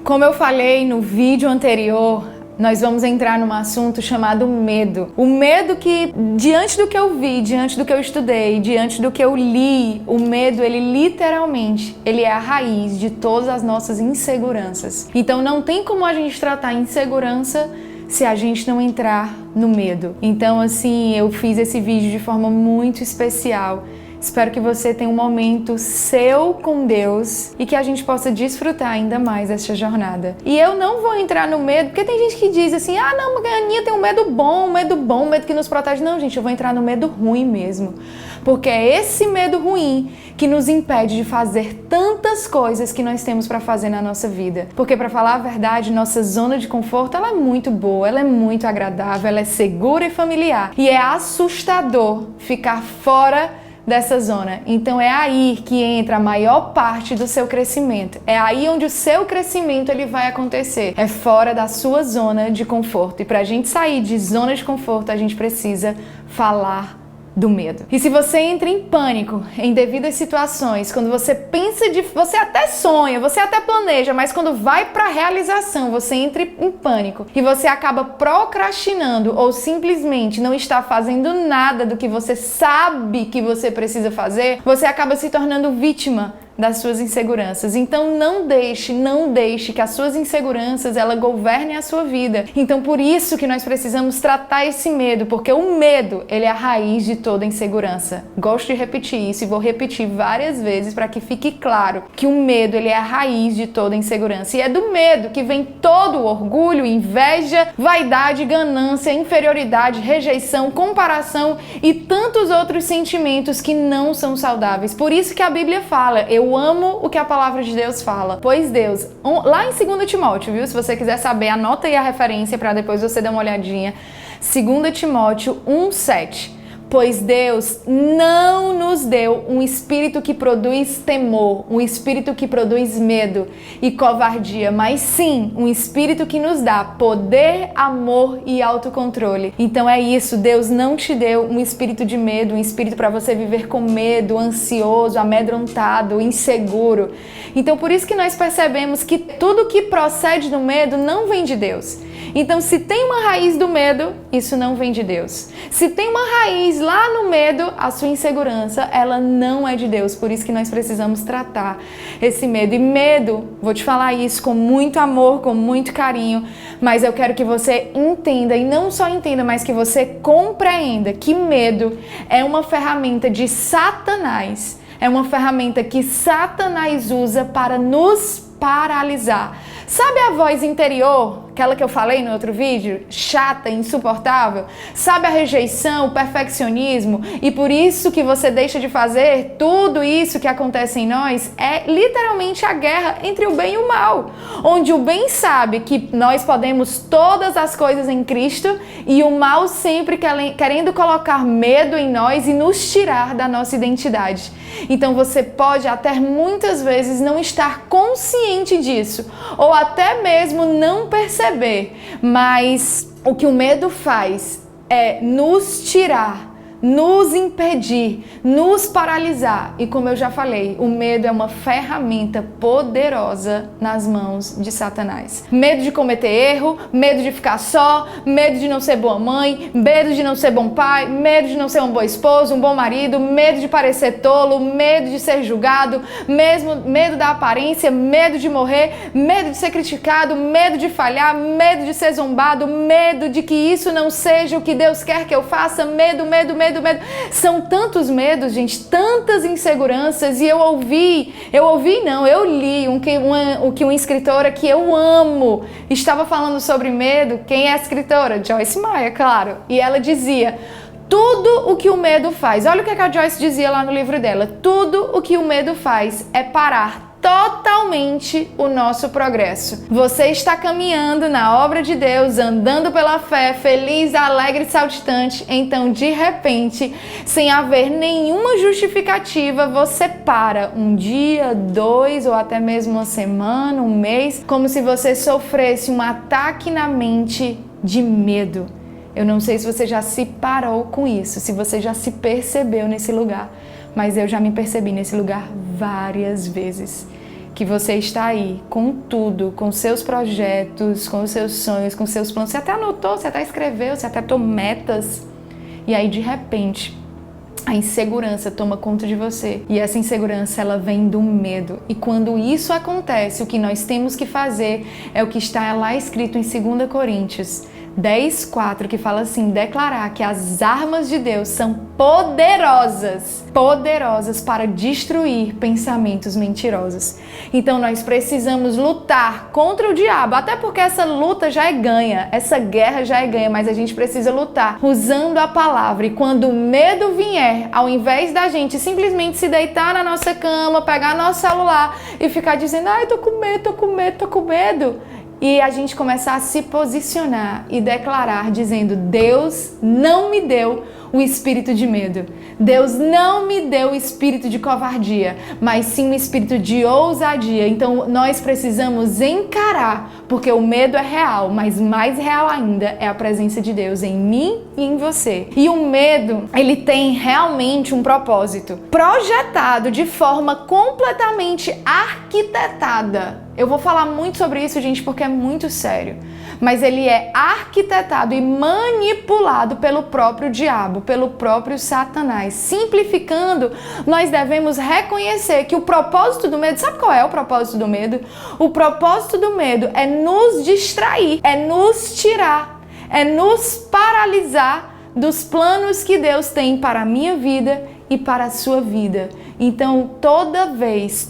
Como eu falei no vídeo anterior, nós vamos entrar num assunto chamado medo. O medo que, diante do que eu vi, diante do que eu estudei, diante do que eu li, o medo, ele literalmente, ele é a raiz de todas as nossas inseguranças. Então não tem como a gente tratar insegurança se a gente não entrar no medo. Então assim, eu fiz esse vídeo de forma muito especial. Espero que você tenha um momento seu com Deus e que a gente possa desfrutar ainda mais essa jornada. E eu não vou entrar no medo, porque tem gente que diz assim, ah não, a Aninha tem um medo bom, um medo que nos protege. Não, gente, eu vou entrar no medo ruim mesmo. Porque é esse medo ruim que nos impede de fazer tantas coisas que nós temos para fazer na nossa vida. Porque, para falar a verdade, nossa zona de conforto, ela é muito boa, ela é muito agradável, ela é segura e familiar. E é assustador ficar fora dessa zona. Então é aí que entra a maior parte do seu crescimento. É aí onde o seu crescimento ele vai acontecer. É fora da sua zona de conforto. E para a gente sair de zona de conforto, a gente precisa falar do medo. E se você entra em pânico em devidas situações, quando você pensa você até sonha, você até planeja, mas quando vai para a realização, você entra em pânico e você acaba procrastinando ou simplesmente não está fazendo nada do que você sabe que você precisa fazer, você acaba se tornando vítima das suas inseguranças. Então não deixe que as suas inseguranças ela governem a sua vida. Então por isso que nós precisamos tratar esse medo, porque o medo, ele é a raiz de toda insegurança. Gosto de repetir isso e vou repetir várias vezes para que fique claro que o medo, ele é a raiz de toda insegurança. E é do medo que vem todo o orgulho, inveja, vaidade, ganância, inferioridade, rejeição, comparação e tantos outros sentimentos que não são saudáveis. Por isso que a Bíblia fala, eu amo o que a palavra de Deus fala. Pois Deus, lá em 2 Timóteo, viu? Se você quiser saber, anota aí a referência para depois você dar uma olhadinha. 2 Timóteo 1:7. Pois Deus não nos deu um espírito que produz temor, um espírito que produz medo e covardia, mas sim um espírito que nos dá poder, amor e autocontrole. Então é isso, Deus não te deu um espírito de medo, um espírito para você viver com medo, ansioso, amedrontado, inseguro. Então por isso que nós percebemos que tudo que procede do medo não vem de Deus. Então se tem uma raiz do medo, isso não vem de Deus. Se tem uma raiz lá no medo, a sua insegurança, ela não é de Deus. Por isso que nós precisamos tratar esse medo. E medo, vou te falar isso com muito amor, com muito carinho, mas eu quero que você entenda, e não só entenda, mas que você compreenda que medo é uma ferramenta de Satanás. É uma ferramenta que Satanás usa para nos paralisar. Sabe a voz interior, aquela que eu falei no outro vídeo, chata, insuportável? Sabe a rejeição, o perfeccionismo? E por isso que você deixa de fazer tudo isso que acontece em nós? É literalmente a guerra entre o bem e o mal, onde o bem sabe que nós podemos todas as coisas em Cristo e o mal sempre querendo colocar medo em nós e nos tirar da nossa identidade. Então você pode até muitas vezes não estar consciente disso, ou até mesmo não perceber, mas o que o medo faz é nos tirar, nos impedir, nos paralisar. E como eu já falei, o medo é uma ferramenta poderosa nas mãos de Satanás. Medo de cometer erro, medo de ficar só, medo de não ser boa mãe, medo de não ser bom pai, medo de não ser um bom esposo, um bom marido, medo de parecer tolo, medo de ser julgado, medo da aparência, medo de morrer, medo de ser criticado, medo de falhar, medo de ser zombado, medo de que isso não seja o que Deus quer que eu faça, medo. São tantos medos, gente, tantas inseguranças. E eu li o que uma escritora que eu amo estava falando sobre medo. Quem é a escritora? Joyce Meyer, claro. E ela dizia: tudo o que o medo faz, olha o que a Joyce dizia lá no livro dela, tudo o que o medo faz é parar totalmente o nosso progresso. Você está caminhando na obra de Deus, andando pela fé, feliz, alegre e saltitante, então de repente, sem haver nenhuma justificativa, você para um dia, 2 ou até mesmo uma semana, um mês, como se você sofresse um ataque na mente de medo. Eu não sei se você já se parou com isso, se você já se percebeu nesse lugar, mas eu já me percebi nesse lugar várias vezes. que você está aí com tudo, com seus projetos, com os seus sonhos, com seus planos. Você até anotou, você até escreveu, você até tomou metas. E aí, de repente, a insegurança toma conta de você. E essa insegurança, ela vem do medo. E quando isso acontece, o que nós temos que fazer é o que está lá escrito em 2 Coríntios 10:4, que fala assim: declarar que as armas de Deus são poderosas para destruir pensamentos mentirosos. Então nós precisamos lutar contra o diabo, até porque essa luta já é ganha, essa guerra já é ganha, mas a gente precisa lutar usando a palavra. E quando o medo vier, ao invés da gente simplesmente se deitar na nossa cama, pegar nosso celular e ficar dizendo: ai, tô com medo, e a gente começar a se posicionar e declarar, dizendo: Deus não me deu o espírito de medo. Deus não me deu o espírito de covardia, mas sim o espírito de ousadia. Então nós precisamos encarar, porque o medo é real, mas mais real ainda é a presença de Deus em mim e em você. E o medo, ele tem realmente um propósito, projetado de forma completamente arquitetada. Eu vou falar muito sobre isso, gente, porque é muito sério. Mas ele é arquitetado e manipulado pelo próprio diabo, pelo próprio Satanás. Simplificando, nós devemos reconhecer que o propósito do medo... Sabe qual é o propósito do medo? O propósito do medo é nos distrair, é nos tirar, é nos paralisar dos planos que Deus tem para a minha vida e para a sua vida. Então, toda vez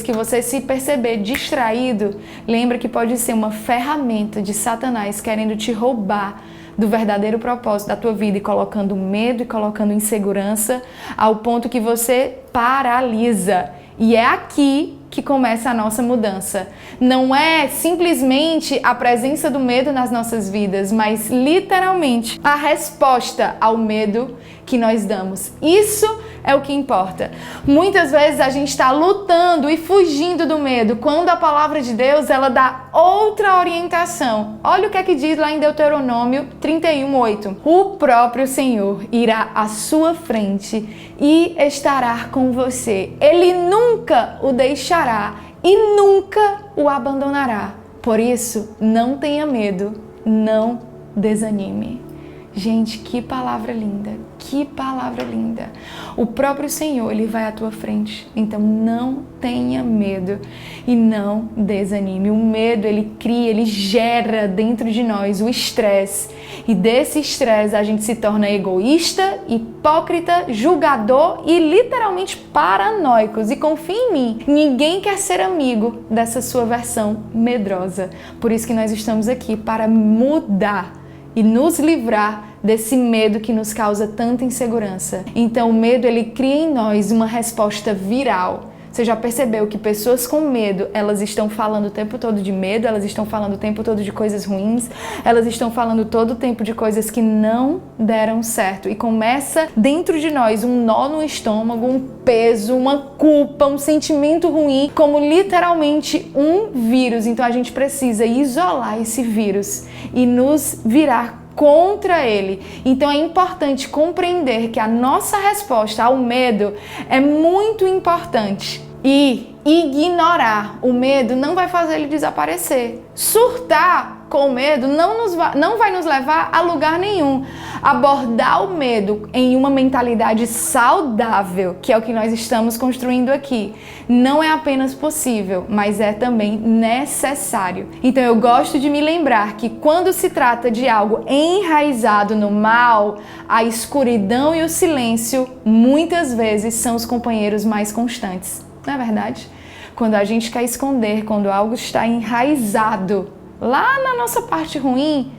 que você se perceber distraído, lembra que pode ser uma ferramenta de Satanás querendo te roubar do verdadeiro propósito da tua vida e colocando medo e colocando insegurança ao ponto que você paralisa. E é aqui que começa a nossa mudança. Não é simplesmente a presença do medo nas nossas vidas, mas literalmente a resposta ao medo que nós damos. Isso é o que importa. Muitas vezes a gente está lutando e fugindo do medo, quando a palavra de Deus, ela dá outra orientação. Olha o que é que diz lá em Deuteronômio 31:8. O próprio Senhor irá à sua frente e estará com você. Ele nunca o deixará e nunca o abandonará. Por isso, não tenha medo, não desanime. Gente, que palavra linda, que palavra linda. O próprio Senhor, Ele vai à tua frente. Então não tenha medo e não desanime. O medo, ele cria, ele gera dentro de nós o estresse. E desse estresse a gente se torna egoísta, hipócrita, julgador e literalmente paranoicos. E confia em mim, ninguém quer ser amigo dessa sua versão medrosa. Por isso que nós estamos aqui, para mudar e nos livrar desse medo que nos causa tanta insegurança. Então o medo, ele cria em nós uma resposta viral. Você já percebeu que pessoas com medo, elas estão falando o tempo todo de medo, elas estão falando o tempo todo de coisas ruins, elas estão falando todo o tempo de coisas que não deram certo. E começa dentro de nós um nó no estômago, um peso, uma culpa, um sentimento ruim, como literalmente um vírus. Então a gente precisa isolar esse vírus e nos virar contra ele. Então é importante compreender que a nossa resposta ao medo é muito importante. E ignorar o medo não vai fazer ele desaparecer. Surtar com o medo não vai nos levar a lugar nenhum. Abordar o medo em uma mentalidade saudável, que é o que nós estamos construindo aqui, não é apenas possível, mas é também necessário. Então eu gosto de me lembrar que quando se trata de algo enraizado no mal, a escuridão e o silêncio muitas vezes são os companheiros mais constantes. Não é verdade? Quando a gente quer esconder, quando algo está enraizado lá na nossa parte ruim,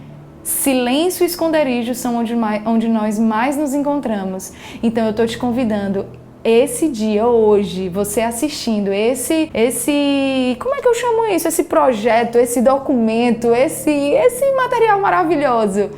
silêncio e esconderijo são onde nós mais nos encontramos. Então eu estou te convidando, esse dia, hoje, você assistindo como é que eu chamo isso? Esse projeto, esse documento, esse material maravilhoso.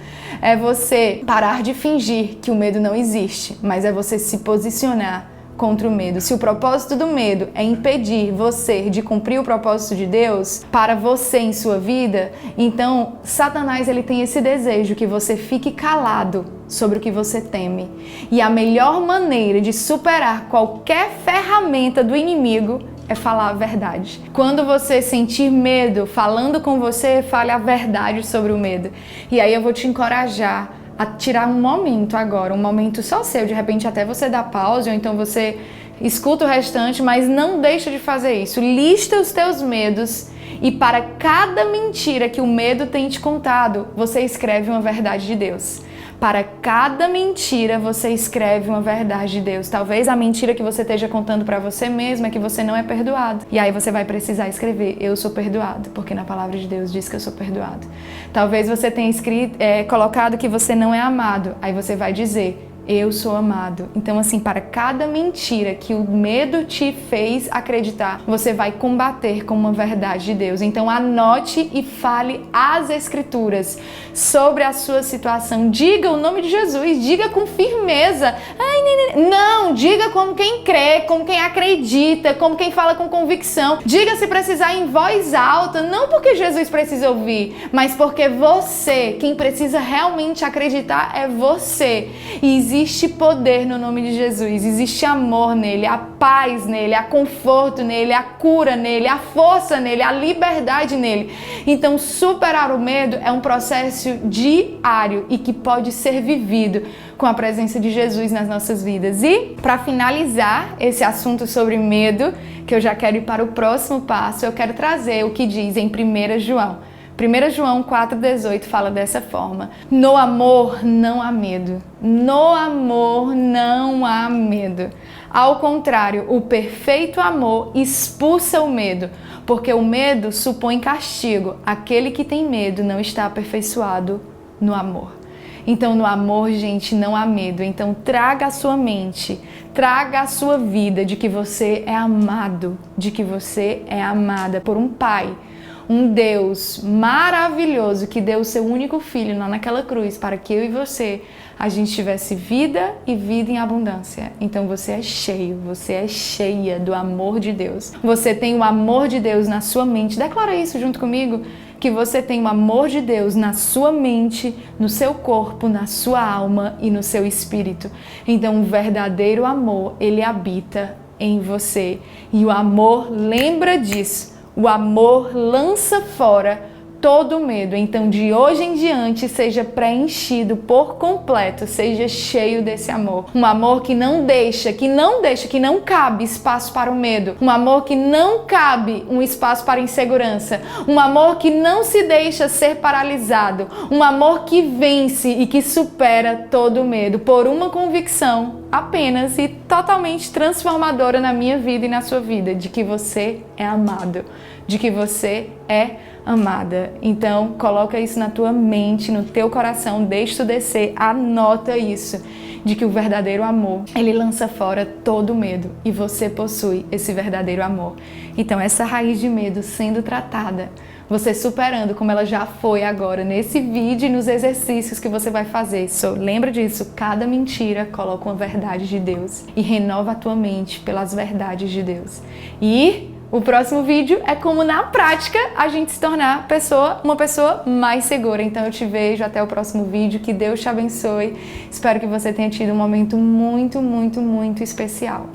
É você parar de fingir que o medo não existe, mas é você se posicionar contra o medo. Se o propósito do medo é impedir você de cumprir o propósito de Deus para você em sua vida, então Satanás, ele tem esse desejo que você fique calado sobre o que você teme. E a melhor maneira de superar qualquer ferramenta do inimigo é falar a verdade. Quando você sentir medo, falando com você, fale a verdade sobre o medo. E aí eu vou te encorajar a tirar um momento agora, um momento só seu, de repente até você dá pausa, ou então você escuta o restante, mas não deixa de fazer isso. Lista os teus medos e para cada mentira que o medo tem te contado, você escreve uma verdade de Deus. Para cada mentira, você escreve uma verdade de Deus. Talvez a mentira que você esteja contando para você mesmo é que você não é perdoado. E aí você vai precisar escrever, eu sou perdoado, porque na palavra de Deus diz que eu sou perdoado. Talvez você tenha colocado que você não é amado. Aí você vai dizer, eu sou amado. Então, assim, para cada mentira que o medo te fez acreditar, você vai combater com uma verdade de Deus. Então, anote e fale as Escrituras sobre a sua situação. Diga o nome de Jesus, diga com firmeza. Não, diga como quem crê, como quem acredita, como quem fala com convicção. Diga se precisar em voz alta, não porque Jesus precisa ouvir, mas porque você, quem precisa realmente acreditar é você. E existe poder no nome de Jesus, existe amor nele, a paz nele, a conforto nele, a cura nele, a força nele, a liberdade nele. Então, superar o medo é um processo diário e que pode ser vivido com a presença de Jesus nas nossas vidas. E, para finalizar esse assunto sobre medo, que eu já quero ir para o próximo passo, eu quero trazer o que diz em 1 João. 1 João 4,18 fala dessa forma: no amor não há medo. No amor não há medo. Ao contrário, o perfeito amor expulsa o medo, porque o medo supõe castigo. Aquele que tem medo não está aperfeiçoado no amor. Então, no amor, gente, não há medo. Então, traga a sua mente, traga a sua vida de que você é amado, de que você é amada por um Pai. Um Deus maravilhoso que deu o seu único filho lá naquela cruz para que eu e você, a gente tivesse vida e vida em abundância. Então você é cheio, você é cheia do amor de Deus. Você tem o amor de Deus na sua mente. Declara isso junto comigo, que você tem o amor de Deus na sua mente, no seu corpo, na sua alma e no seu espírito. Então o verdadeiro amor, ele habita em você. E o amor lembra disso. O amor lança fora todo medo. Então, de hoje em diante, seja preenchido por completo, seja cheio desse amor. Um amor que não cabe espaço para o medo. Um amor que não cabe um espaço para a insegurança. Um amor que não se deixa ser paralisado. Um amor que vence e que supera todo medo por uma convicção apenas e totalmente transformadora na minha vida e na sua vida, de que você é amado, de que você é amada. Então, coloca isso na tua mente, no teu coração, deixa isso descer, anota isso, de que o verdadeiro amor, ele lança fora todo medo e você possui esse verdadeiro amor. Então, essa raiz de medo sendo tratada, você superando como ela já foi agora nesse vídeo e nos exercícios que você vai fazer. Lembra disso, cada mentira coloca uma verdade de Deus e renova a tua mente pelas verdades de Deus. E o próximo vídeo é como na prática a gente se tornar uma pessoa mais segura. Então eu te vejo até o próximo vídeo, que Deus te abençoe. Espero que você tenha tido um momento muito, muito, muito especial.